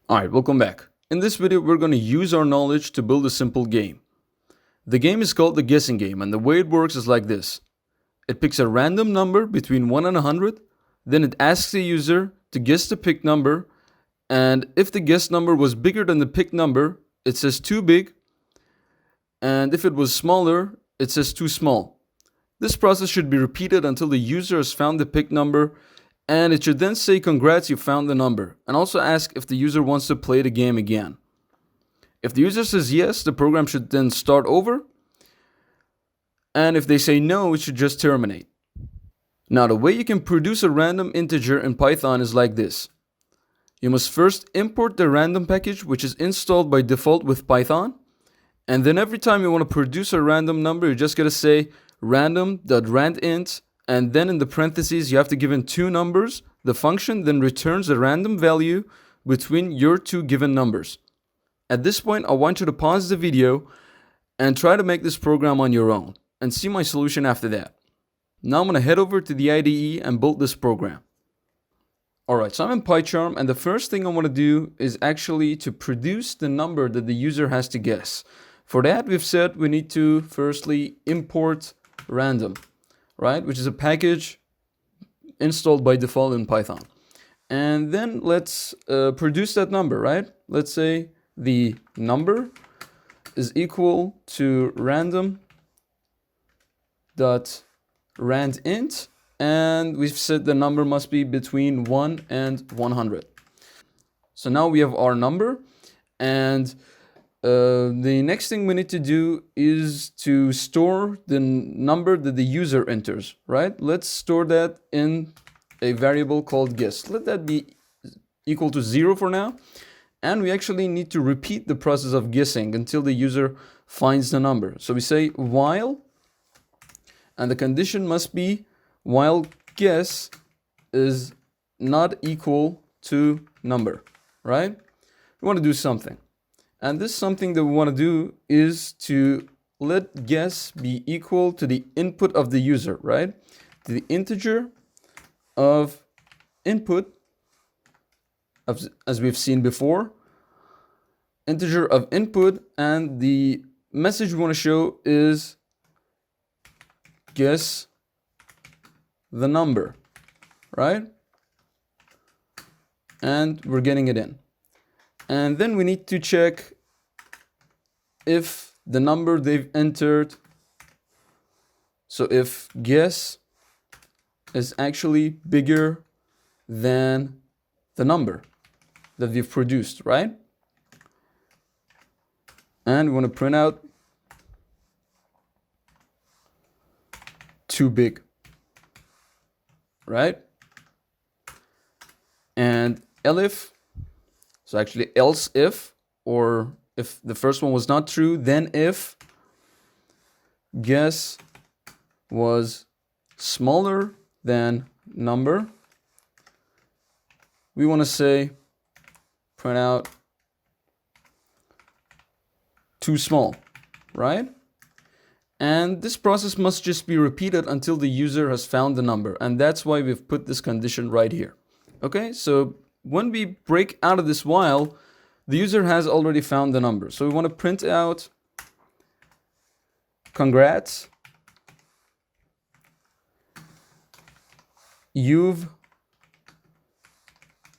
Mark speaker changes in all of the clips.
Speaker 1: Alright, welcome back. In this video, we're going to use our knowledge to build a simple game. The game is called the guessing game, and the way it works is like this. It picks a random number between 1 and 100, then it asks the user to guess the picked number, and if the guessed number was bigger than the picked number, it says too big, and if it was smaller, it says too small. This process should be repeated until the user has found the picked number, and it should then say congrats, you found the number, and also ask if the user wants to play the game again. If the user says yes, the program should then start over, and if they say no, it should just terminate. Now, the way you can produce a random integer in Python is like this. You must first import the random package, which is installed by default with Python, and then every time you want to produce a random number, you just gotta say random.randint, and then in the parentheses, you have to give in two numbers. The function then returns a random value between your two given numbers. At this point, I want you to pause the video and try to make this program on your own and see my solution after that. Now I'm going to head over to the IDE and build this program. Alright, so I'm in PyCharm, and the first thing I want to do is actually to produce the number that the user has to guess. For that, we've said we need to firstly import random, right? Which is a package installed by default in Python. And then let's produce that number, right? Let's say the number is equal to random.randint, and we've said the number must be between 1 and 100. So now we have our number, and the next thing we need to do is to store the number that the user enters, right? Let's store that in a variable called guess. Let that be equal to 0 for now. And we actually need to repeat the process of guessing until the user finds the number. So we say while, and the condition must be while guess is not equal to number, right? We want to do something. And this something that we want to do is to let guess be equal to the input of the user, right? To the integer of input, as we've seen before, integer of input, and the message we want to show is guess the number, right? And we're getting it in. And then we need to check if the number they've entered, so if guess is actually bigger than the number that we've produced, right? And we want to print out too big, right? And elif, so actually else if, or if the first one was not true, then if guess was smaller than number, we want to say print out too small, right? And this process must just be repeated until the user has found the number, and that's why we've put this condition right here. Okay, so when we break out of this while, the user has already found the number. So we want to print out congrats, you've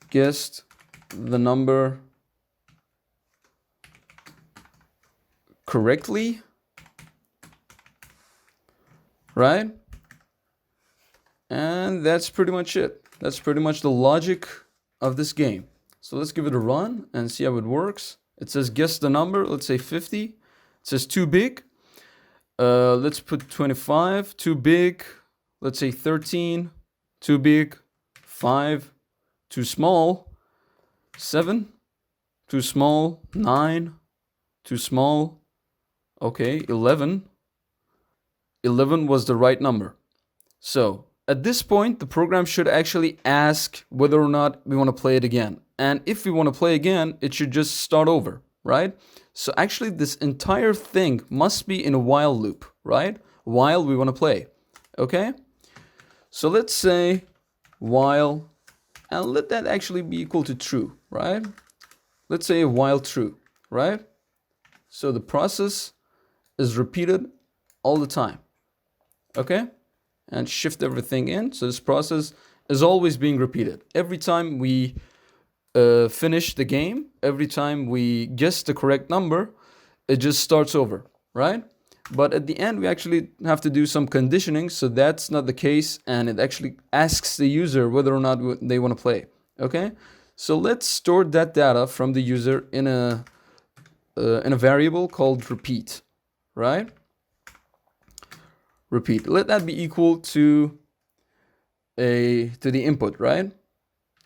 Speaker 1: guessed the number correctly, right? And that's pretty much it. That's pretty much the logic of this game. So let's give it a run and see how it works. It says guess the number, let's say 50. It says too big. Let's put 25, too big. Let's say 13, too big. 5, too small. 7, too small. 9, too small. Okay, 11. 11 was the right number. So at this point, the program should actually ask whether or not we want to play it again. And if we want to play again, it should just start over, right? So actually, this entire thing must be in a while loop, right? While we want to play, okay? So let's say while, and let that actually be equal to true, right? let's say while true, right? So the process is repeated all the time, okay? And shift everything in. So this process is always being repeated. Every time we finish the game, every time we guess the correct number, it just starts over, right? But at the end, we actually have to do some conditioning, so that's not the case, and it actually asks the user whether or not they want to play, okay? So let's store that data from the user in a variable called repeat, right? Repeat. Let that be equal to the input, right?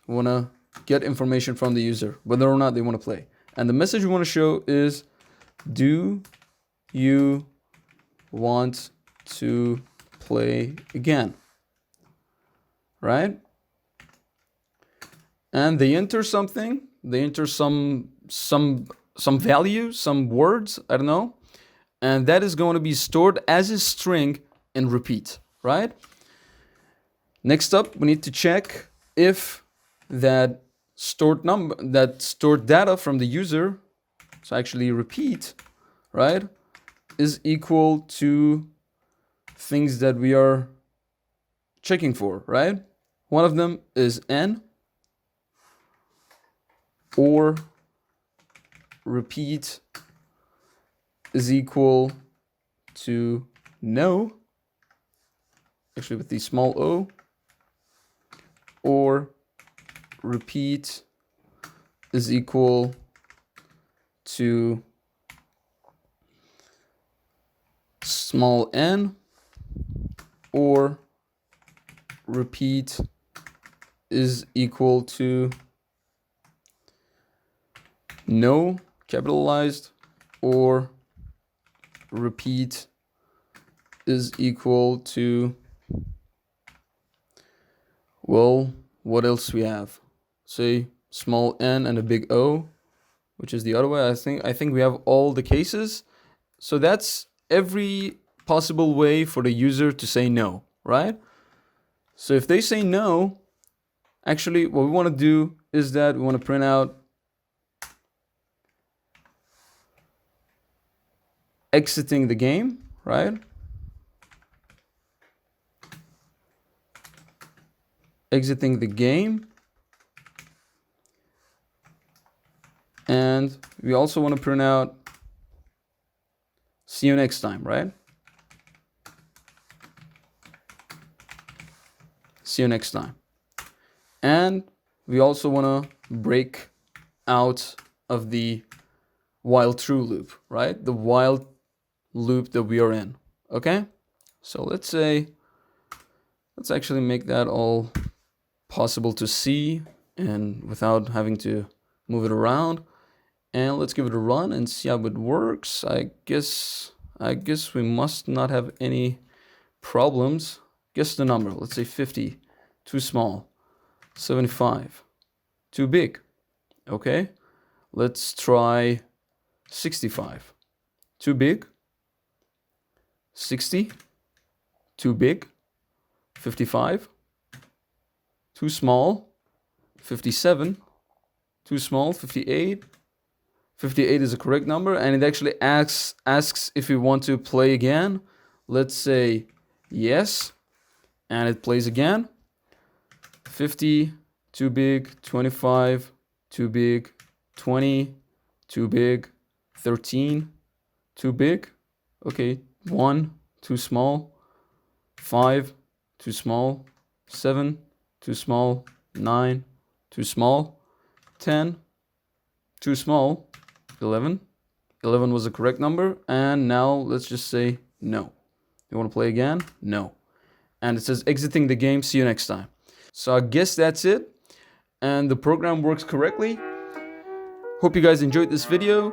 Speaker 1: We want to get information from the user, whether or not they want to play. And the message we want to show is, do you want to play again? Right? And they enter something, they enter some value, some words, I don't know. And that is going to be stored as a string in repeat, right? Next up, we need to check if that stored data from the user, so actually repeat, right, is equal to things that we are checking for, right? One of them is n, or repeat is equal to no, actually with the small o, or repeat is equal to small n, or repeat is equal to no, capitalized, or repeat is equal to, well, what else we have? Say small n and a big O, which is the other way. I think we have all the cases. So that's every possible way for the user to say no, right? So if they say no, actually what we want to do is that we want to print out exiting the game, right? Exiting the game. And we also want to print out see you next time, right? See you next time. And we also want to break out of the while true loop, right? The while loop that we are in, okay? So let's actually make that all possible to see and without having to move it around. And let's give it a run and see how it works. I guess we must not have any problems. Guess the number. Let's say 50, too small. 75, too big. Okay, let's try 65, too big. 60, too big. 55, too small. 57, too small. 58. 58 is a correct number, and it actually asks if we want to play again. Let's say yes, and it plays again. 50, too big. 25, too big. 20, too big. 13, too big. Okay, 1, too small. 5, too small. 7, too small. 9, too small. 10, too small. 11 was the correct number. And now let's just say no. You want to play again? No. And it says exiting the game, see you next time. So I guess that's it. And the program works correctly. Hope you guys enjoyed this video.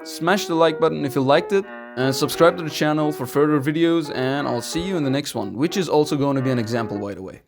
Speaker 1: Smash the like button if you liked it. And subscribe to the channel for further videos. And I'll see you in the next one, which is also going to be an example, by the way.